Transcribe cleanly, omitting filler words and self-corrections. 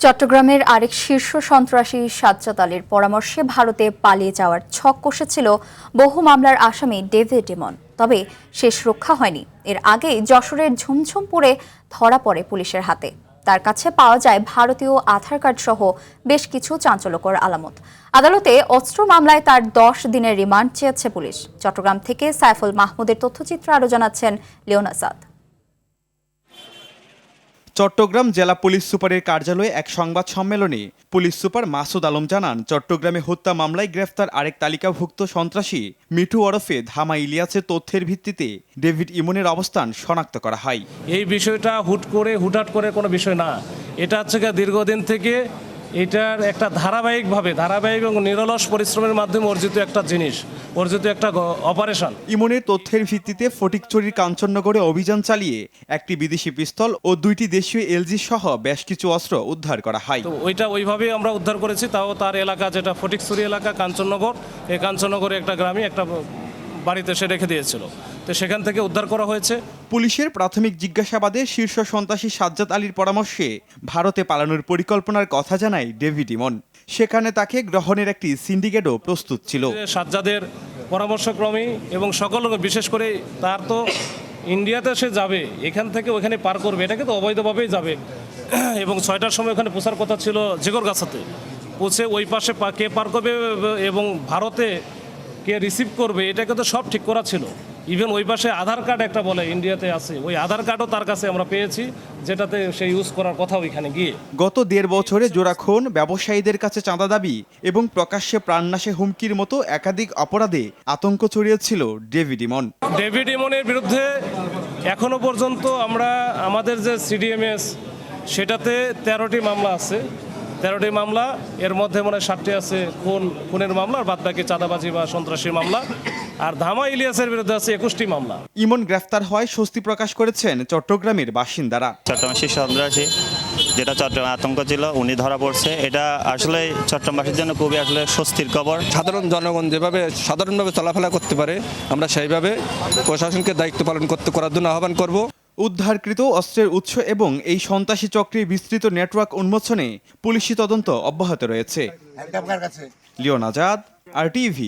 চট্টগ্রামের আরেক শীর্ষ সন্ত্রাসী সাজ্জাদ আলীর পরামর্শে ভারতে পালিয়ে যাওয়ার ছক কষেছিল বহু মামলার আসামি ডেভিড ইমন। তবে শেষ রক্ষা হয়নি। এর আগেই যশোরের ঝুমঝুমপুরে ধরা পড়ে পুলিশের হাতে। তার কাছে পাওয়া যায় ভারতীয় আধার কার্ড সহ বেশ কিছু চাঞ্চল্যকর আলামত। আদালতে অস্ত্র মামলায় তার 10 দিনের রিমান্ড চেয়েছে পুলিশ। চট্টগ্রাম থেকে সাইফুল মাহমুদের তথ্যচিত্র আরও জানাচ্ছেন লিওন আসাদ। চট্টগ্রাম জেলা পুলিশ সুপারের কার্যালয়ে এক সংবাদ সম্মেলনে পুলিশ সুপার মাসুদ আলম জানান, চট্টগ্রামে হত্যা মামলায় গ্রেফতার আরেক তালিকাভুক্ত সন্ত্রাসী মিঠু ওরফে ধামা ইলিয়াসের তথ্যের ভিত্তিতে ডেভিড ইমনের অবস্থান শনাক্ত করা হয়। এই বিষয়টা হুটহাট করে কোনো বিষয় না। এটা হচ্ছে দীর্ঘদিন থেকে এটার একটা ধারাবাহিক এবং নিরলস পরিশ্রমের মাধ্যমে অর্জিত একটা জিনিস, অর্জিত একটা অপারেশন। ইমনের তথ্যের ভিত্তিতে ফটিকছড়ির কাঞ্চননগরে অভিযান চালিয়ে একটি বিদেশি পিস্তল ও 2টি দেশীয় এলজি সহ বেশ কিছু অস্ত্র উদ্ধার করা হয়। তো ওইটা ওইভাবেই আমরা উদ্ধার করেছি। তাও তার এলাকা যেটা ফটিকছড়ি এলাকা কাঞ্চননগর, এই কাঞ্চননগরে একটা গ্রামে একটা বাড়িতে সে রেখে দিয়েছিল, তো সেখান থেকে উদ্ধার করা হয়েছে। পুলিশের প্রাথমিক জিজ্ঞাসাবাদে শীর্ষ সন্ত্রাসী সাজ্জাদ আলীর পরামর্শে ভারতে পালানোর পরিকল্পনার কথা জানায় ডেভিড ইমন। সেখানে তাকে গ্রহণের একটি সিন্ডিকেটও প্রস্তুত ছিল। সাজ্জাদের পরামর্শক্রমেই এবং সকল, বিশেষ করে তার তো ইন্ডিয়াতে সে যাবে, এখান থেকে ওখানে পার করবে, এটাকে তো অবৈধভাবেই যাবে এবং 6টার সময় ওখানে পৌঁছার কথা ছিল জিগরগাছাতে। পৌঁছে ওই পাশে কে পার করবে এবং ভারতে কে রিসিভ করবে, এটাকে তো সব ঠিক করা ছিল। ইভেন ওই পাশে আধার কার্ড একটা বলে ইন্ডিয়াতে আছে, ওই আধার কার্ডও তার কাছে আমরা পেয়েছি, যেটাতে সে ইউজ করার কথা ওইখানে গিয়ে। গত 1.5 বছরে জোড়াখুন, ব্যবসায়ীদের কাছে চাঁদা দাবি এবং প্রকাশ্যে প্রাণনাশে হুমকির মতো একাধিক অপরাধে আতঙ্ক ছড়িয়েছিল ডেভিড ইমন। ডেভিড ইমনের বিরুদ্ধে এখনো পর্যন্ত আমরা আমাদের যে সিডিএমএস, সেটাতে 13টি মামলা আছে। 13টি মামলা, এর মধ্যে মনে হয় 7টি আছে খুনের মামলা, আর বাদবাকি চাঁদাবাজি বা সন্ত্রাসী মামলা। আর ধামা ইলিয়াসের বিরুদ্ধে আছে 21টি মামলা। ইমন গ্রেফতার হয় স্বস্তি প্রকাশ করেছেন চট্টগ্রামের বাসিন্দারা। চট্টগ্রাম শীর্ষ সন্ত্রাসী যেটা চট্টগ্রামে আতঙ্ক ছিল, উনি ধরা পড়ছে। এটা আসলে চট্টগ্রামবাসীর জন্য খুবই আসলে স্বস্তির খবর। সাধারণ জনগণ যেভাবে সাধারণভাবে চলাফেরা করতে পারে, আমরা সেইভাবে প্রশাসনকে দায়িত্ব পালন করার জন্য আহ্বান করব। উদ্ধারকৃত অস্ত্রের উৎস এবং এই সন্ত্রাসী চক্রের বিস্তৃত নেটওয়ার্ক উন্মোচনে পুলিশি তদন্ত অব্যাহত রয়েছে। লিওন আজাদ, RTV।